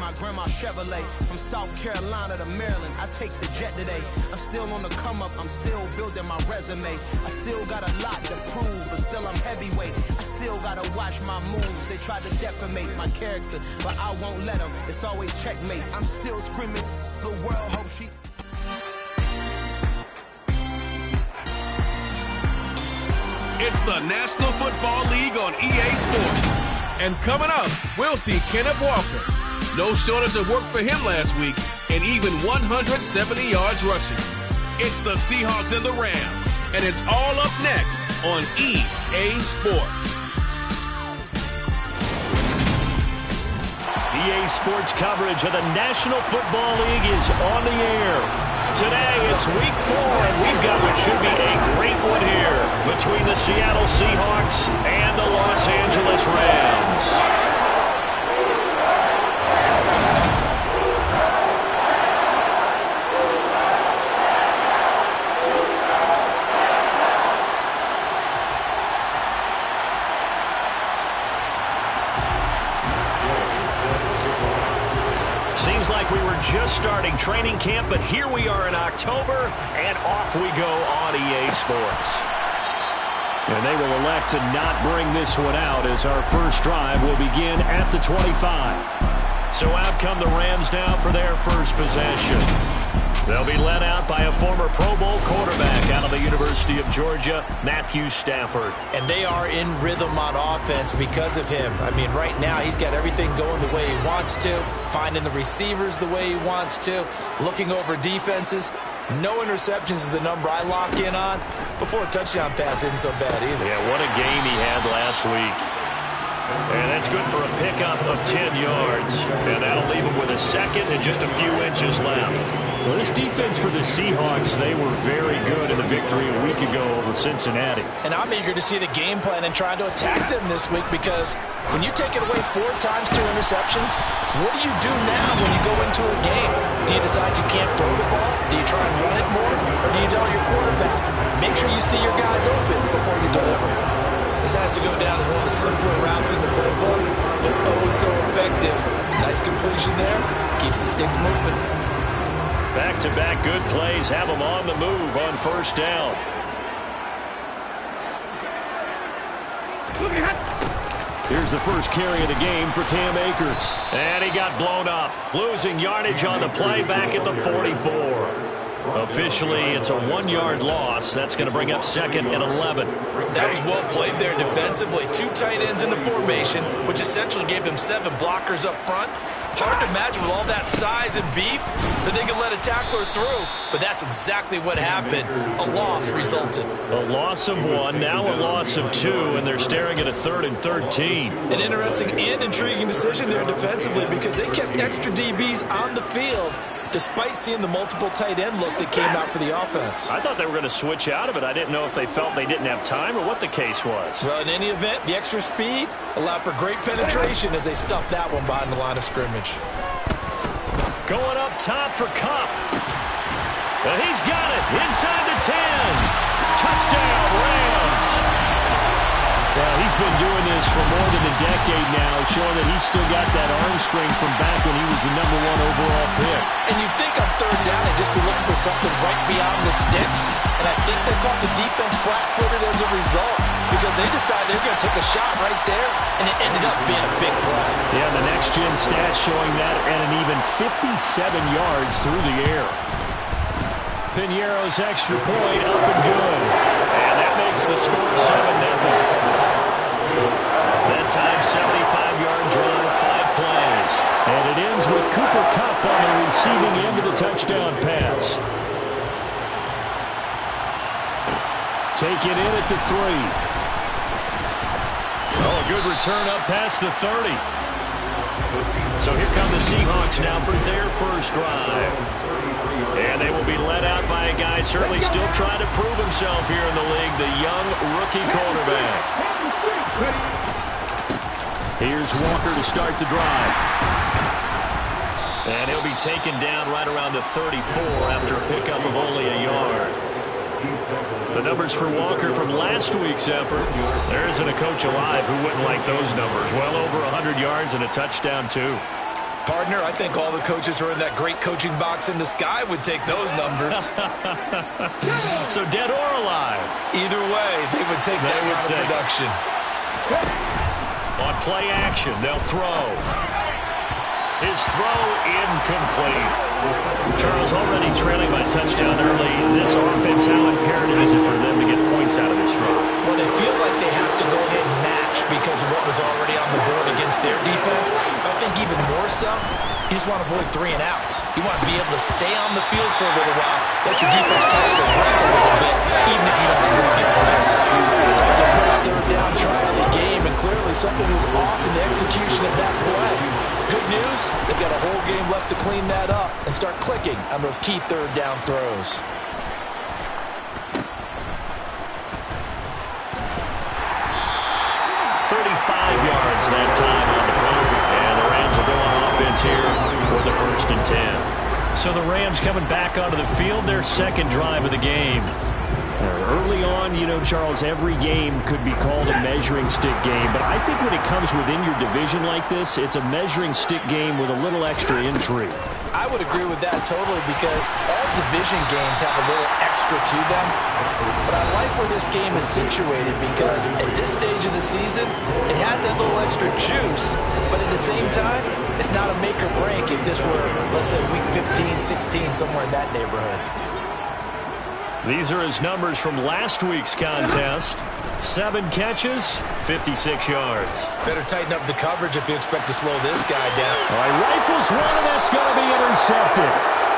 my grandma's Chevrolet. From South Carolina to Maryland, I take the jet today. I'm still on the come up, I'm still building my resume. I still got a lot to prove, but still I'm heavyweight. I still gotta watch my moves. They try to defamate my character, but I won't let them. It's always checkmate. I'm still screaming, the world hope she... It's the National Football League on EA Sports. And coming up, we'll see Kenneth Walker. No shortage of work for him last week, and even 170 yards rushing. It's the Seahawks and the Rams, and it's all up next on EA Sports. EA Sports coverage of the National Football League is on the air. Today, it's week 4, and we've got what should be a great one here between the Seattle Seahawks and the Los Angeles Rams. Seems like we were just starting training camp, but here we are in October, and off we go on EA Sports. And they will elect to not bring this one out as our first drive will begin at the 25. So out come the Rams now for their first possession. They'll be led out by a former Pro Bowl quarterback out of the University of Georgia, Matthew Stafford. And they are in rhythm on offense because of him. I mean, right now he's got everything going the way he wants to, finding the receivers the way he wants to, looking over defenses. No interceptions is the number I lock in on. Before a touchdown pass isn't so bad either. Yeah, what a game he had last week. And that's good for a pickup of 10 yards. And that'll leave him with a second and just a few inches left. Well, this defense for the Seahawks, they were very good in the victory a week ago over Cincinnati. And I'm eager to see the game plan and trying to attack them this week, because when you take it away 4 times, 2 interceptions, what do you do now when you go into a game? Do you decide you can't throw the ball? Do you try and run it more? Or do you tell your quarterback, make sure you see your guys open before you deliver? This has to go down as one of the simpler routes in the playbook, but oh so effective. Nice completion there. Keeps the sticks moving. Back-to-back good plays have them on the move on first down. Here's the first carry of the game for Cam Akers. And he got blown up, losing yardage on the play back at the 44. Officially, it's a 1-yard loss. That's going to bring up 2nd and 11. That was well played there defensively. 2 tight ends in the formation, which essentially gave them 7 blockers up front. Hard to imagine with all that size and beef that they could let a tackler through. But that's exactly what happened. A loss resulted. A loss of 1, now a loss of 2, and they're staring at a 3rd and 13. An interesting and intriguing decision there defensively, because they kept extra DBs on the field despite seeing the multiple tight end look that came out for the offense. I thought they were going to switch out of it. I didn't know if they felt they didn't have time or what the case was. Well, in any event, the extra speed allowed for great penetration as they stuffed that one behind the line of scrimmage. Going up top for Kupp. And he's got it inside the 10. Touchdown, Rams. Well, he's been doing this for more than a decade now, showing that he's still got that arm strength from back when he was the #1 overall pick. And you think on 3rd down they'd just be looking for something right beyond the sticks. And I think they caught the defense flat-footed as a result, because they decided they were going to take a shot right there, and it ended up being a big play. Yeah, the next-gen stats showing that at an even 57 yards through the air. Piñeiro's extra point up and good. And that makes the score 7-0. That time, 75-yard drive, 5 plays. And it ends with Cooper Kupp on the receiving end of the touchdown pass. Taken in at the 3. Oh, a good return up past the 30. So here come the Seahawks now for their first drive. And they will be led out by a guy certainly still trying to prove himself here in the league, the young rookie quarterback. Here's Walker to start the drive. And he'll be taken down right around the 34 after a pickup of only a yard. The numbers for Walker from last week's effort. There isn't a coach alive who wouldn't like those numbers. Well over 100 yards and a touchdown, too. Partner, I think all the coaches who are in that great coaching box in the sky would take those numbers. So dead or alive? Either way, they would take that kind of production. On play action, they'll throw. His throw incomplete. Charles already trailing by touchdown early. This offense, how imperative is it for them to get points out of this drive? Well, they feel like they have to go ahead and match because of what was already on the board against their defense. But I think even more so, you just want to avoid 3 and outs. You want to be able to stay on the field for a little while, let your defense catch their breath a little bit, even if you don't score any points. It was a first third down try of the game, and clearly something was off in the execution of that play. Good news, they've got a whole game left to clean that up and start clicking on those key third down throws. Yards that time on the punt, and the Rams will go on offense here for the 1st and 10. So the Rams coming back onto the field, their second drive of the game. Early on, you know, Charles, every game could be called a measuring stick game, but I think when it comes within your division like this, it's a measuring stick game with a little extra intrigue. I would agree with that totally because all division games have a little extra to them. But I like where this game is situated because at this stage of the season, it has that little extra juice, but at the same time, it's not a make or break if this were, let's say, week 15, 16, somewhere in that neighborhood. These are his numbers from last week's contest. 7 catches, 56 yards. Better tighten up the coverage if you expect to slow this guy down. All right, rifles one, and that's going to be intercepted.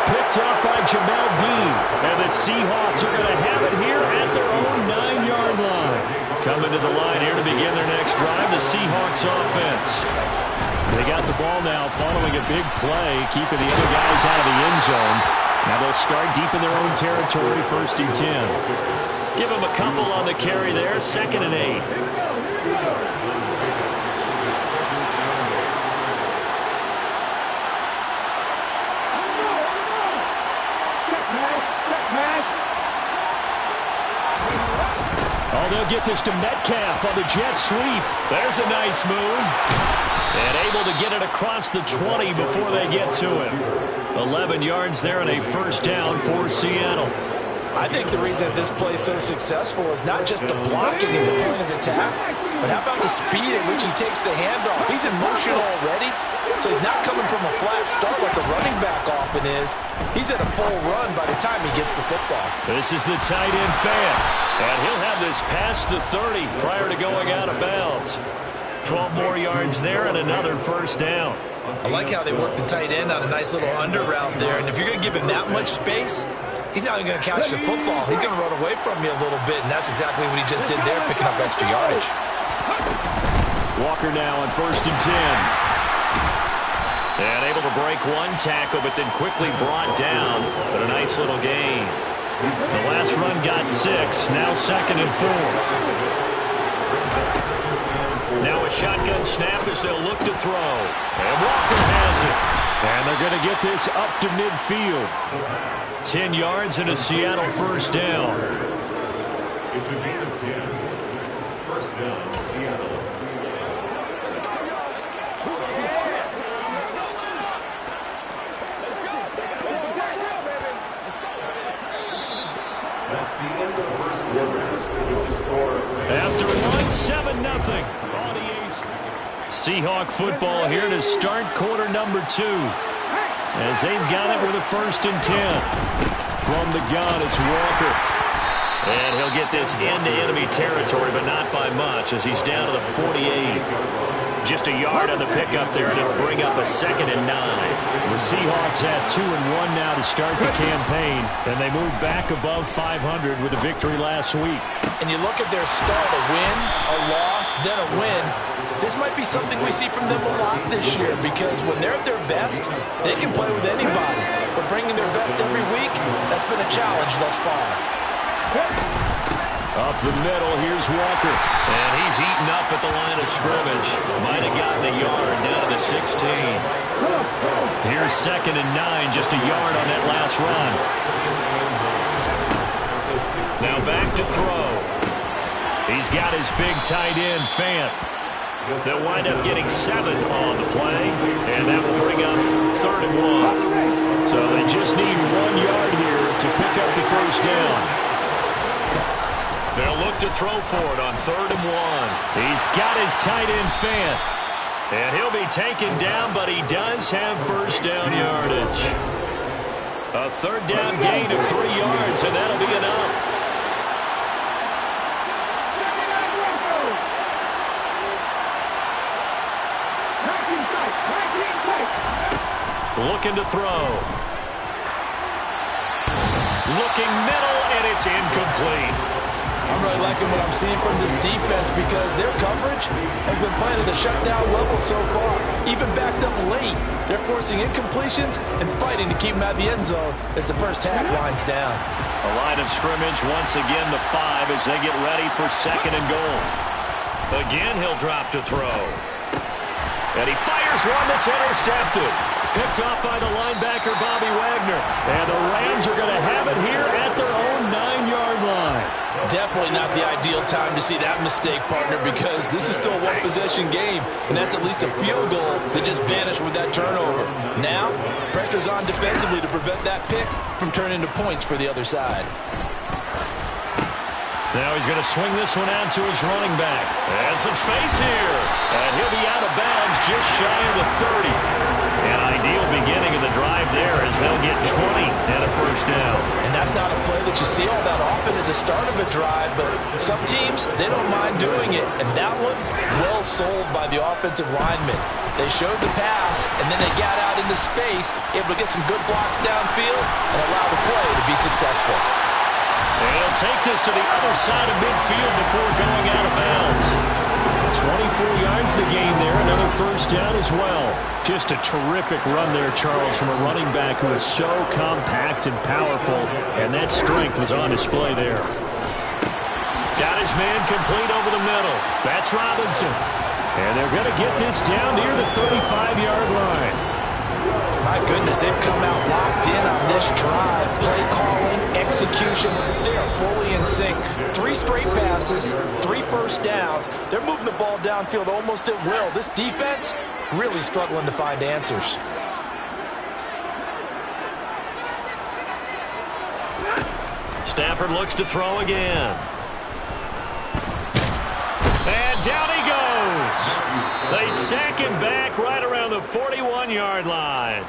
Picked off by Jamel Dean. And the Seahawks are going to have it here at their own 9-yard line. Coming to the line here to begin their next drive, the Seahawks offense. They got the ball now following a big play, keeping the other guys out of the end zone. Now they'll start deep in their own territory, 1st and 10. Give them a couple on the carry there, 2nd and 8. Oh, they'll get this to Metcalf on the jet sweep. There's a nice move. And able to get it across the 20 before they get to him. 11 yards there and a 1st down for Seattle. I think the reason this play is so successful is not just the blocking and the point of attack, but how about the speed at which he takes the handoff? He's in motion already, so he's not coming from a flat start like a running back often is. He's at a full run by the time he gets the football. This is the tight end fan, and he'll have this past the 30 prior to going out of bounds. 12 more yards there and another 1st down. I like how they work the tight end on a nice little under route there, and if you're going to give him that much space, he's not even going to catch the football. He's going to run away from you a little bit, and that's exactly what he just did there, picking up extra yardage. Walker now on 1st and 10. And able to break one tackle, but then quickly brought down. But a nice little gain. The last run got 6, now 2nd and 4. Now a shotgun snap as they'll look to throw. And Walker has it. And they're going to get this up to midfield. 10 yards and a Seattle 1st down. It's a gain of 10. 1st down, Seattle. That's the end of the 1st quarter. After one, 7-0 on the A's. Seahawk football here to start quarter number 2. As they've got it with a 1st and 10. From the gun, it's Walker. And he'll get this into enemy territory, but not by much as he's down to the 48. Just a yard on the pickup there, and it'll bring up a 2nd and 9. The Seahawks at 2-1 now to start the campaign, and they move back above 500 with a victory last week. And you look at their start, a win, a loss, then a win. This might be something we see from them a lot this year because when they're at their best, they can play with anybody. But bringing their best every week, that's been a challenge thus far. Up the middle, here's Walker. And he's eaten up at the line of scrimmage. Might have gotten a yard down to the 16. Here's 2nd and 9, just a yard on that last run. Now back to throw. He's got his big tight end, Fant. They'll wind up getting 7 on the play, and that will bring up 3rd and 1. So they just need 1 yard here to pick up the first down. They'll look to throw for it on 3rd and 1. He's got his tight end Fant. And he'll be taken down, but he does have first down yardage. A 3rd down gain of 3 yards, and that'll be enough. Looking to throw. Looking middle, and it's incomplete. I'm really liking what I'm seeing from this defense because their coverage has been playing at a shutdown level so far. Even backed up late, they're forcing incompletions and fighting to keep them out of the end zone as the first half winds down. A line of scrimmage once again the 5 as they get ready for 2nd and goal. Again, he'll drop to throw. And he fires one that's intercepted. Picked off by the linebacker, Bobby Wagner. And the Rams are going to have it here at their own 9-yard line. Definitely not the ideal time to see that mistake, partner, because this is still a one-possession game, and that's at least a field goal that just vanished with that turnover. Now, pressure's on defensively to prevent that pick from turning into points for the other side. Now he's going to swing this one out to his running back. And some space here. And he'll be out of bounds just shy of the 30. An ideal beginning of the drive there as they'll get 20 and a first down. And that's not a play that you see all that often at the start of a drive, but some teams, they don't mind doing it. And that one, well sold by the offensive lineman. They showed the pass, and then they got out into space, able to get some good blocks downfield and allow the play to be successful. And he'll take this to the other side of midfield before going out of bounds. 24 yards the gain there, another first down as well. Just a terrific run there, Charles, from a running back who is so compact and powerful, and that strength was on display there. Got his man complete over the middle. That's Robinson. And they're going to get this down near the 35-yard line. My goodness, they've come out locked in on this drive. Play calling, execution, they are fully in sync. 3 straight passes, 3 first downs. They're moving the ball downfield almost at will. This defense really struggling to find answers. Stafford looks to throw again. And down he goes. They sack him back right around the 41-yard line.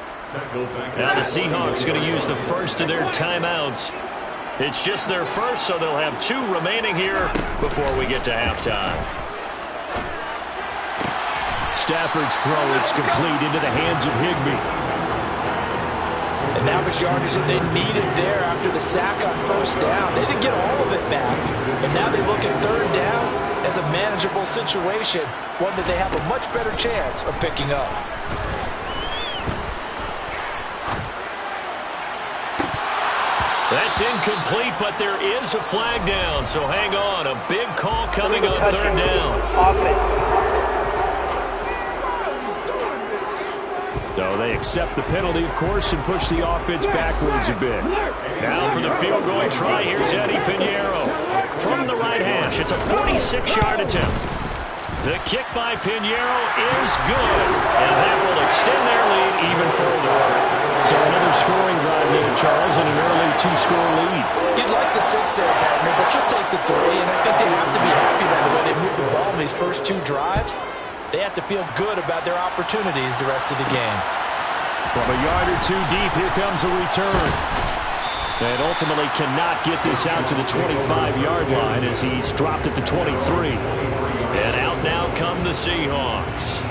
Now the Seahawks going to use the first of their timeouts. It's just their first, so they'll have 2 remaining here before we get to halftime. Stafford's throw, it's complete into the hands of Higbee. And that was yardage that they needed there after the sack on first down. They didn't get all of it back, but now they look at 3rd down as a manageable situation, one that they have a much better chance of picking up. That's incomplete, but there is a flag down, so hang on. A big call coming on 3rd down. So they accept the penalty, of course, and push the offense backwards a bit. Now for the field goal try, here's Eddie Pinheiro. From the right hash, it's a 46-yard attempt. The kick by Pinheiro is good, and that will extend their lead even further. So another scoring drive there, Charles, and an early 2-score lead. You'd like the 6 there, partner, but you'll take the 3, and I think they have to be happy by the way they moved the ball in these first 2 drives. They have to feel good about their opportunities the rest of the game. From a yard or 2 deep, here comes a return. And ultimately cannot get this out to the 25-yard line as he's dropped at the 23. And out now come the Seahawks.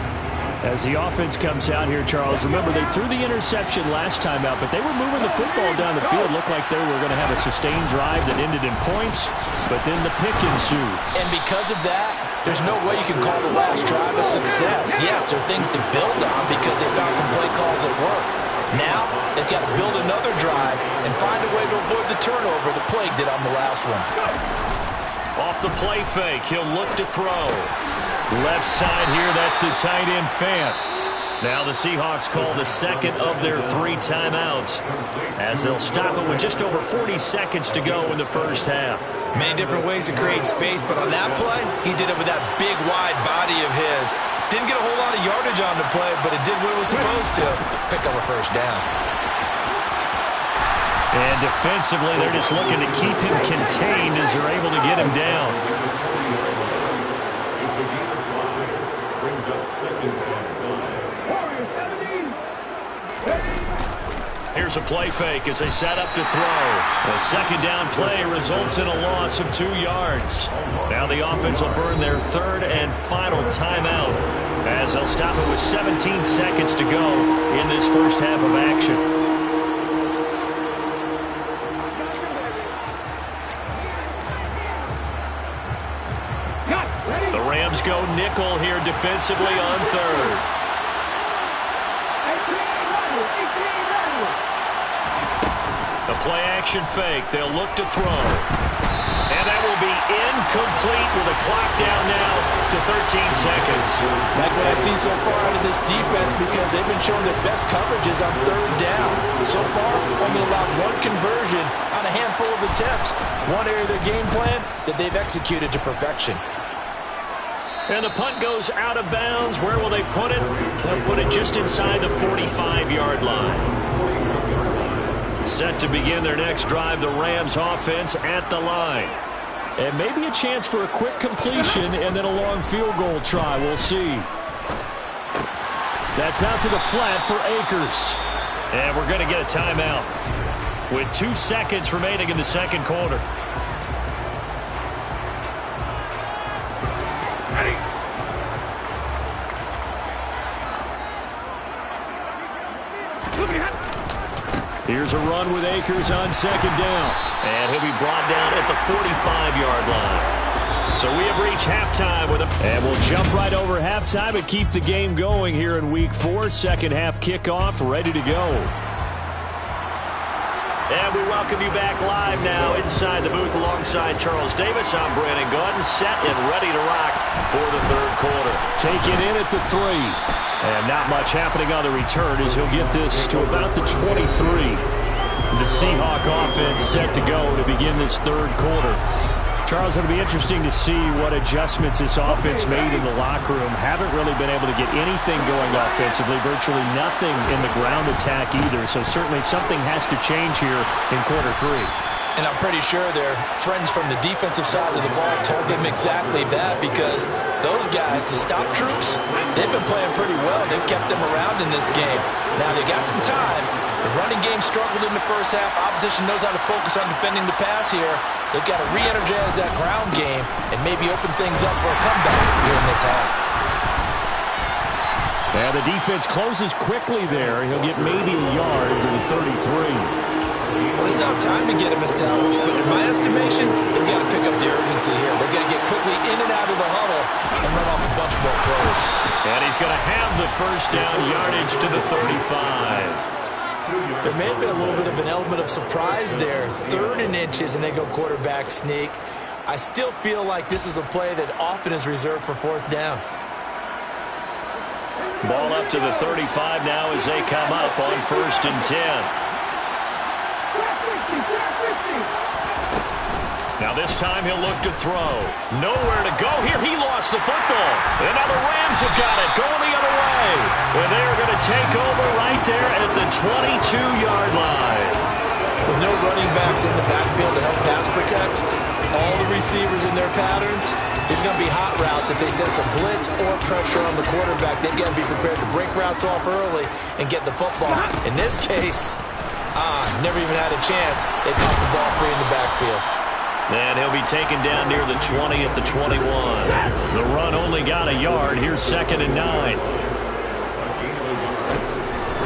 As the offense comes out here, Charles, remember they threw the interception last time out, but they were moving the football down the field. Looked like they were going to have a sustained drive that ended in points, but then the pick ensued. And because of that, there's no way you can call the last drive a success. Yes, there are things to build on because they found some play calls at work. Now, they've got to build another drive and find a way to avoid the turnover the Plague did on the last one. Off the play fake, he'll look to throw. Left side here, that's the tight end Fant. Now the Seahawks call the second of their 3 timeouts as they'll stop it with just over 40 seconds to go in the first half. Many different ways to create space, but on that play, he did it with that big, wide body of his. Didn't get a whole lot of yardage on the play, but it did what it was supposed to. Pick up a first down. And defensively, they're just looking to keep him contained as they're able to get him down. Brings up second and 5. Here's a play fake as they set up to throw. A second down play results in a loss of 2 yards. Now the offense will burn their 3rd and final timeout as they'll stop it with 17 seconds to go in this first half of action. The Rams go nickel here defensively on 3rd. The play-action fake. They'll look to throw. And that will be incomplete with a clock down now to 13 seconds. Like what I see so far out of this defense, because they've been showing their best coverages on 3rd down. So far, only allowed 1 conversion on a handful of attempts. One area of their game plan that they've executed to perfection. And the punt goes out of bounds. Where will they put it? They'll put it just inside the 45-yard line. Set to begin their next drive, the Rams offense at the line. And maybe a chance for a quick completion and then a long field goal try. We'll see. That's out to the flat for Akers. And we're going to get a timeout with 2 seconds remaining in the second quarter. Here's a run with Akers on 2nd down. And he'll be brought down at the 45-yard line. So we have reached halftime with him. And we'll jump right over halftime and keep the game going here in Week 4. Second half kickoff, ready to go. And we welcome you back live now inside the booth alongside Charles Davis. I'm Brandon Gaudin, set and ready to rock for the 3rd quarter. Taking in at the 3. And not much happening on the return as he'll get this to about the 23. The Seahawk offense set to go to begin this 3rd quarter. Charles, it'll be interesting to see what adjustments this offense made in the locker room. Haven't really been able to get anything going offensively, virtually nothing in the ground attack either. So certainly something has to change here in quarter 3. And I'm pretty sure their friends from the defensive side of the ball told them exactly that, because those guys, the stop troops, they've been playing pretty well. They've kept them around in this game. Now, they got some time. The running game struggled in the first half. Opposition knows how to focus on defending the pass here. They've got to re-energize that ground game and maybe open things up for a comeback here in this half. And the defense closes quickly there. He'll get maybe a yard to the 33. Well, they still have time to get him established, but in my estimation, they've got to pick up the urgency here. They've got to get quickly in and out of the huddle and run off a bunch more plays. And he's going to have the first down, yardage to the 35. There may have been a little bit of an element of surprise there. 3rd and inches, and they go quarterback sneak. I still feel like this is a play that often is reserved for 4th down. Ball up to the 35 now as they come up on 1st and 10. Now this time he'll look to throw. Nowhere to go here. He lost the football. And now the Rams have got it going the other way. And they're going to take over right there at the 22-yard line. With no running backs in the backfield to help pass protect, all the receivers in their patterns, it's going to be hot routes. If they sense a blitz or pressure on the quarterback, they've got to be prepared to break routes off early and get the football. In this case, never even had a chance. They popped the ball free in the backfield. And he'll be taken down near the 20 at the 21. The run only got a yard. Here's 2nd and 9.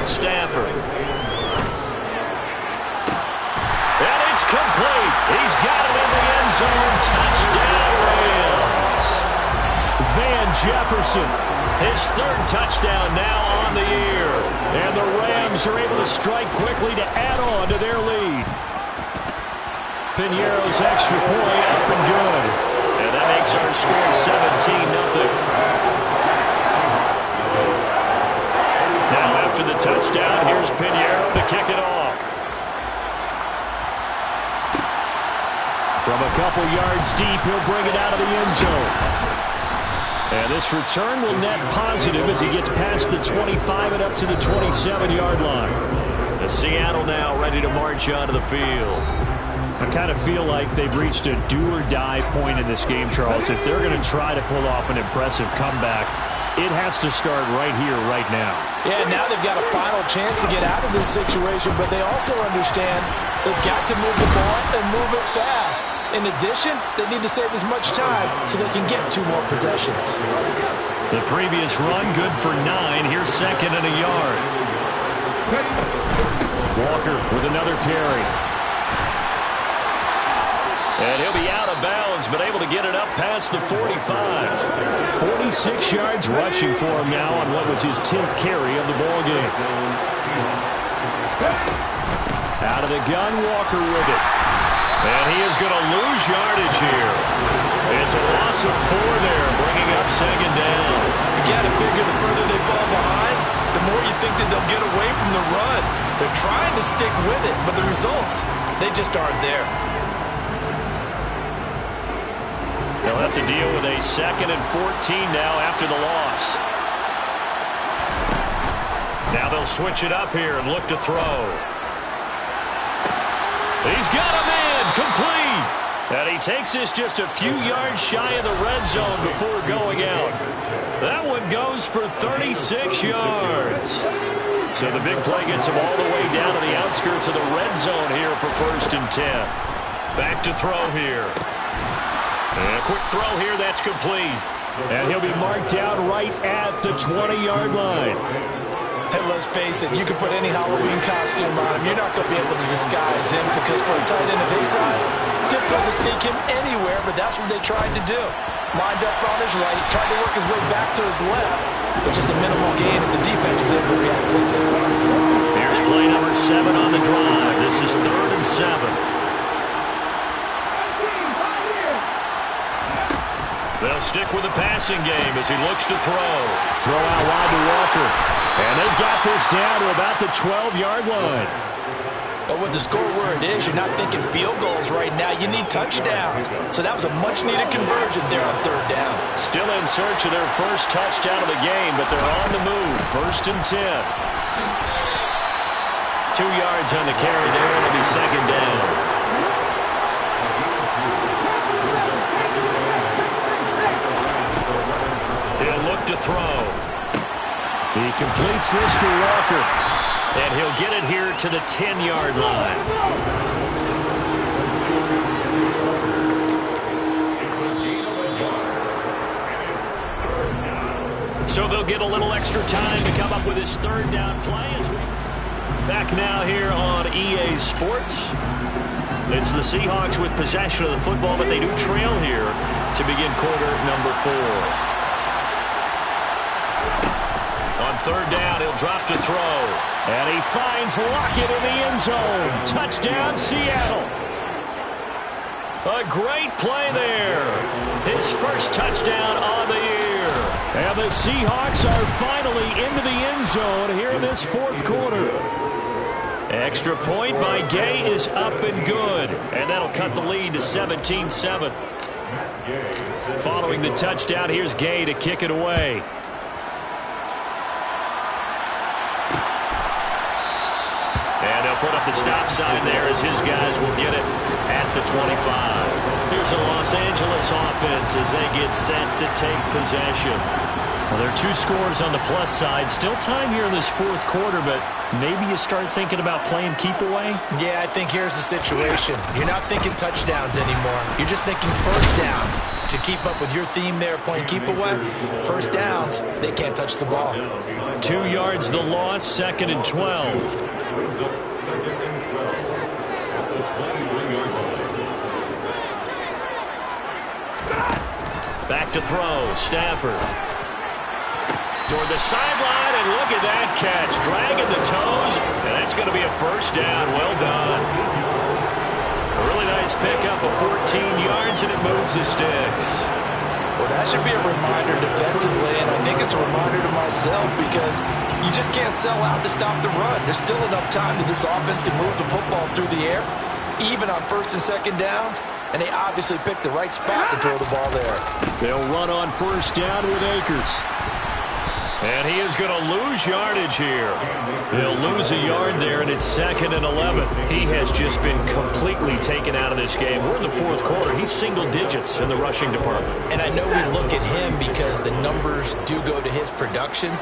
Stafford. And it's complete. He's got it in the end zone. Touchdown, Rams. Van Jefferson. His 3rd touchdown now on the year. And the Rams are able to strike quickly to add on to their lead. Piñeiro's extra point up and good. And that makes our score 17-0. after the touchdown. Here's Pinheiro to kick it off. From a couple yards deep, he'll bring it out of the end zone. And this return will net positive as he gets past the 25 and up to the 27-yard line. The Seattle now ready to march onto the field. I kind of feel like they've reached a do-or-die point in this game, Charles. If they're going to try to pull off an impressive comeback, it has to start right here, right now. Yeah, now they've got a final chance to get out of this situation, but they also understand they've got to move the ball and move it fast. In addition, they need to save as much time so they can get 2 more possessions. The previous run, good for 9. Here's second and a yard. Walker with another carry. And he'll be out of bounds, but able to get it up past the 45. 46 yards rushing for him now on what was his 10th carry of the ball game. Out of the gun, Walker with it. And he is going to lose yardage here. It's a loss of 4 there, bringing up second down. You got to figure the further they fall behind, the more you think that they'll get away from the run. They're trying to stick with it, but the results, they just aren't there. They'll have to deal with a 2nd and 14 now after the loss. Now they'll switch it up here and look to throw. He's got him in, complete. And he takes this just a few yards shy of the red zone before going out. That one goes for 36 yards. So the big play gets him all the way down to the outskirts of the red zone here for 1st and 10. Back to throw here. And a quick throw here, that's complete. And he'll be marked down right at the 20-yard line. Hey, let's face it, you can put any Halloween costume on him. You're not going to be able to disguise him because for a tight end of his size, difficult to sneak him anywhere, but that's what they tried to do. Lined up on his right, tried to work his way back to his left, but just a minimal gain as the defense was able to react quickly. Here's play number 7 on the drive. This is 3rd and 7. They'll stick with the passing game as he looks to throw. Throw out wide to Walker. And they've got this down to about the 12-yard line. But with the score where it is, you're not thinking field goals right now. You need touchdowns. So that was a much-needed conversion there on 3rd down. Still in search of their first touchdown of the game, but they're on the move. 1st and 10. 2 yards on the carry there, and it'll be 2nd down. He'll look to throw. He completes this to Walker. And he'll get it here to the 10-yard line. So they'll get a little extra time to come up with his 3rd down play. As we back now here on EA Sports. It's the Seahawks with possession of the football, but they do trail here to begin quarter number 4. On 3rd down, he'll drop to throw. And he finds Lockett in the end zone. Touchdown, Seattle. A great play there. His first touchdown on the year. And the Seahawks are finally into the end zone here in this 4th quarter. Extra point by Gay is up and good. And that'll cut the lead to 17-7. Following the touchdown, here's Gay to kick it away. And they'll put up the stop sign there as his guys will get it at the 25. Here's a Los Angeles offense as they get set to take possession. Well, there are 2 scores on the plus side. Still time here in this 4th quarter, but maybe you start thinking about playing keep away? Yeah, I think here's the situation. You're not thinking touchdowns anymore. You're just thinking 1st downs. To keep up with your theme there, playing keep away, 1st downs, they can't touch the ball. 2 yards the loss, 2nd and 12. Back to throw, Stafford. Toward the sideline, and look at that catch. Dragging the toes, and that's going to be a 1st down. Well done. A really nice pickup of 14 yards, and it moves the sticks. Well, that should be a reminder defensively, and I think it's a reminder to myself because you just can't sell out to stop the run. There's still enough time that this offense can move the football through the air, even on first and second downs, and they obviously picked the right spot to throw the ball there. They'll run on first down with Akers. And he is going to lose yardage here. They'll lose a yard there, and it's 2nd and 11. He has just been completely taken out of this game. We're in the fourth quarter. He's single digits in the rushing department. And I know we look at him because the numbers do go to his production.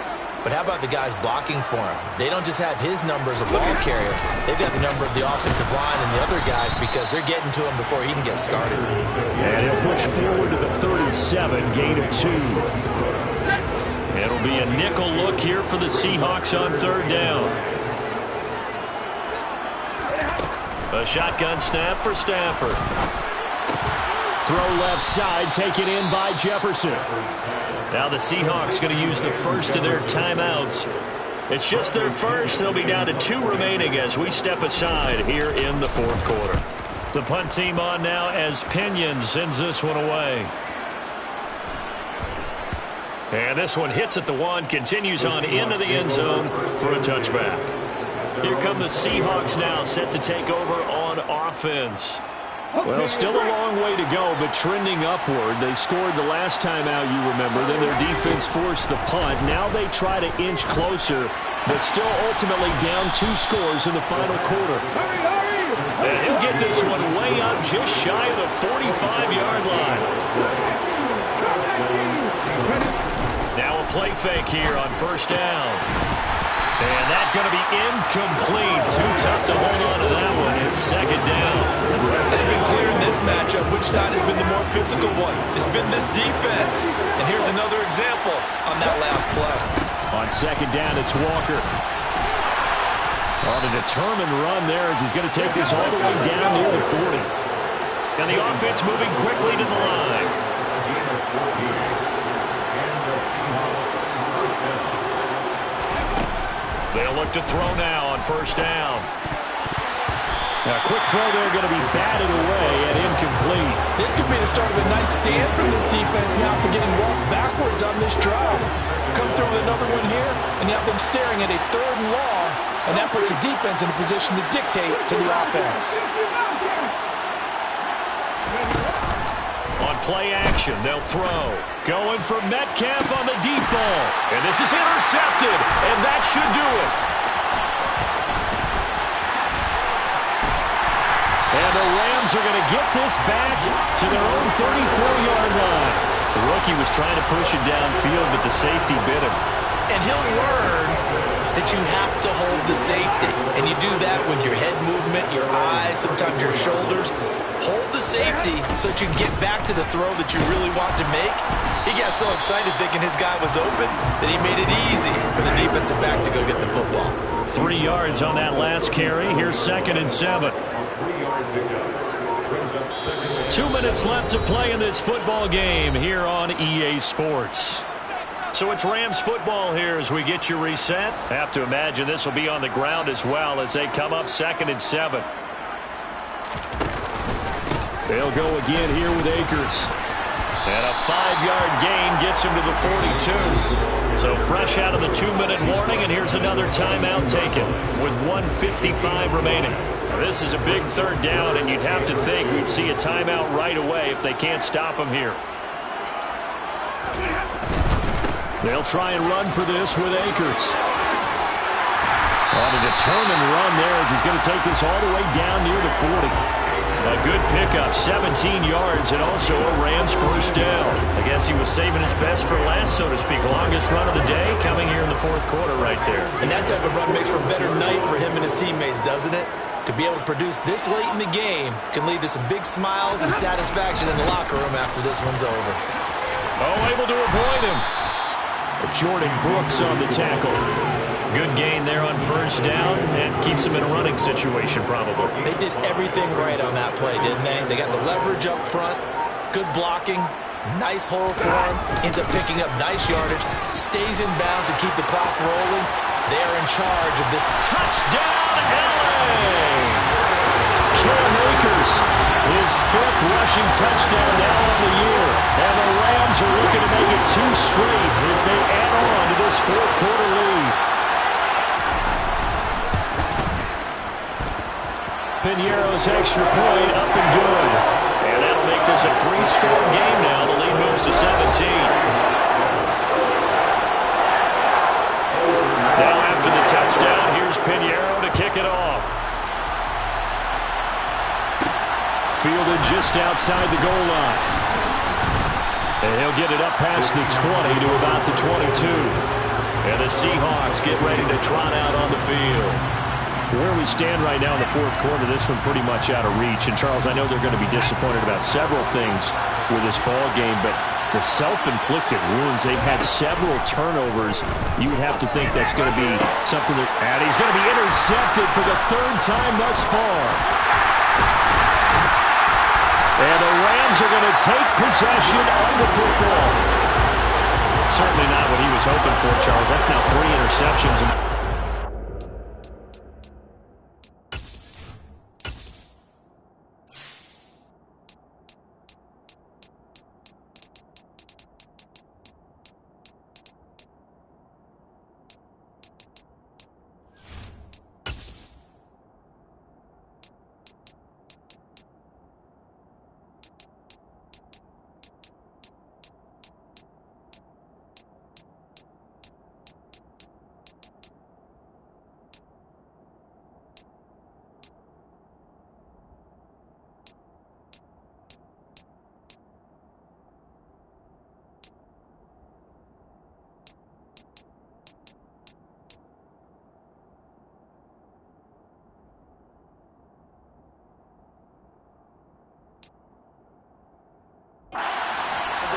But how about the guys blocking for him? They don't just have his number as a ball carrier. They've got the number of the offensive line and the other guys because they're getting to him before he can get started. And he'll push forward to the 37, gain of 2. It'll be a nickel look here for the Seahawks on third down. A shotgun snap for Stafford. Throw left side, taken in by Jefferson. Now the Seahawks going to use the first of their timeouts. It's just their first. They'll be down to 2 remaining as we step aside here in the fourth quarter. The punt team on now as Pinion sends this one away. And this one hits at the 1, continues on into the end zone for a touchback. Here come the Seahawks now, set to take over on offense. Well, still a long way to go, but trending upward. They scored the last time out, you remember. Then their defense forced the punt. Now they try to inch closer, but still ultimately down 2 scores in the final quarter. And he'll get this one way up just shy of the 45-yard line. Now a play fake here on first down. And that's going to be incomplete. Too tough to hold on to that one. It's 2nd down. It's been clear in this matchup which side has been the more physical one. It's been this defense. And here's another example on that last play. On 2nd down, it's Walker. On a determined run there as he's going to take this all the way down near the 40. And the offense moving quickly to the line. They'll look to throw now on first down. Now, a quick throw there going to be batted away and incomplete. This could be the start of a nice stand from this defense now for getting walked backwards on this drive. Come through with another one here, and you have them staring at a 3rd and long, and that puts the defense in a position to dictate to the offense. On play action, they'll throw. Going for Metcalf on the deep ball. And this is intercepted, and that should do it. And the Rams are going to get this back to their own 34-yard line. The rookie was trying to push it downfield, but the safety bit him. And he'll learn that you have to hold the safety. And you do that with your head movement, your eyes, sometimes your shoulders. Hold the safety so that you can get back to the throw that you really want to make. He got so excited thinking his guy was open that he made it easy for the defensive back to go get the football. 3 yards on that last carry. Here's 2nd and 7. 2 minutes left to play in this football game here on EA Sports. So it's Rams football here as we get you reset. Have to imagine this will be on the ground as well as they come up 2nd and 7. They'll go again here with Akers. And a 5-yard gain gets him to the 42. So fresh out of the 2-minute warning, and here's another timeout taken with 1:55 remaining. Now, this is a big 3rd down, and you'd have to think we'd see a timeout right away if they can't stop him here. They'll try and run for this with Akers. On a determined run there as he's going to take this all the way down near the 40. A good pickup, 17 yards, and also a Rams first down. I guess he was saving his best for last, so to speak. Longest run of the day coming here in the fourth quarter right there. And that type of run makes for a better night for him and his teammates, doesn't it? To be able to produce this late in the game can lead to some big smiles and satisfaction in the locker room after this one's over. Oh, able to avoid him. Jordan Brooks on the tackle. Good gain there on first down, and keeps him in a running situation probably. They did everything right on that play, didn't they? They got the leverage up front, good blocking, nice hole for him, ends up picking up nice yardage, stays in bounds and keep the clock rolling. They're in charge of this. Touchdown, LA! Cam Akers, his fifth rushing touchdown now on the year. And the Rams are looking to make it 2 straight as they add on to this fourth quarter lead. Piñeiro's extra point up and good. And that'll make this a 3-score game now. The lead moves to 17. Now after the touchdown, here's Piñeiro to kick it off. Fielded just outside the goal line. And he'll get it up past the 20 to about the 22. And the Seahawks get ready to trot out on the field. Where we stand right now in the fourth quarter, this one pretty much out of reach. And, Charles, I know they're going to be disappointed about several things with this ball game, but the self-inflicted wounds, they've had several turnovers. You would have to think that's going to be something that... And he's going to be intercepted for the 3rd time thus far. And the Rams are going to take possession of the football. Certainly not what he was hoping for, Charles. That's now 3 interceptions.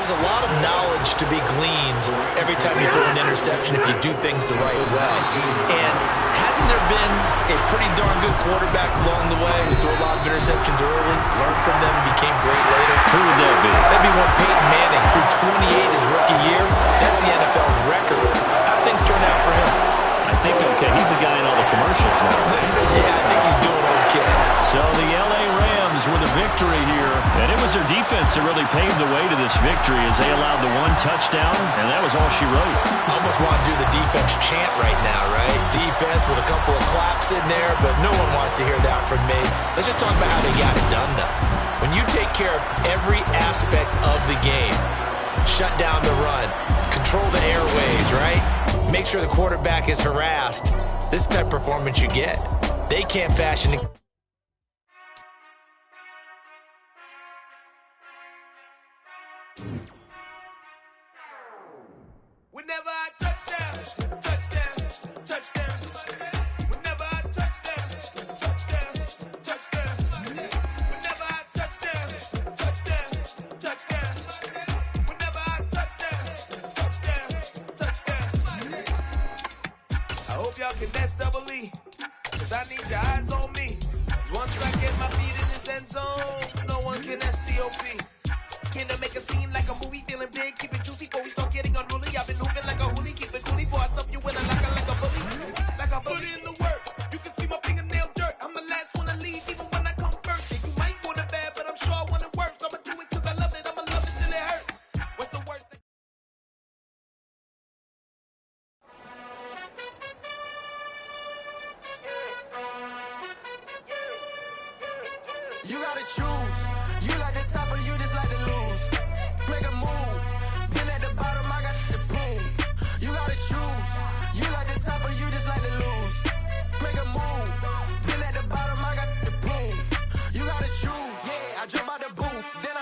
There's a lot of knowledge to be gleaned every time you throw an interception if you do things the right way. And hasn't there been a pretty darn good quarterback along the way who threw a lot of interceptions early, learned from them, and became great later? Who would that be? That'd be one Peyton Manning threw 28 his rookie year. That's the NFL record. How'd things turn out for him? I think, okay, he's a guy in all the commercials now. Yeah, I think he's doing okay. So the L.A. Rams with a victory here. And it was their defense that really paved the way to this victory as they allowed the 1 touchdown, and that was all she wrote. I almost want to do the defense chant right now, right? Defense with a couple of claps in there, but no one wants to hear that from me. Let's just talk about how they got it done, though. When you take care of every aspect of the game, shut down the run, control the airways, right? Make sure the quarterback is harassed. This type of performance you get. They can't fashion it. Whenever I touchdown, touchdown, touchdown. Whenever I touchdown, touchdown, touchdown. Whenever I touchdown, touchdown, touchdown. Whenever I touchdown, touchdown, touchdown. I hope y'all can nest double E, 'cause I need your eyes on me. Once I get my feet in this end zone, no one can STOP. Can I make a scene like a movie, feeling big, keep it juicy before we start getting unruly. I've been hooping like a hoolie, keep it coolie, before I stuff you in a locker like a bully. Like I put in the work, you can see my fingernail dirt. I'm the last one to leave, even when I come first. Yeah, you might want it bad, but I'm sure I want it worse. I'ma do it 'cause I love it, I'ma love it till it hurts. What's the worst thing? You gotta choose. You like the top or you just like the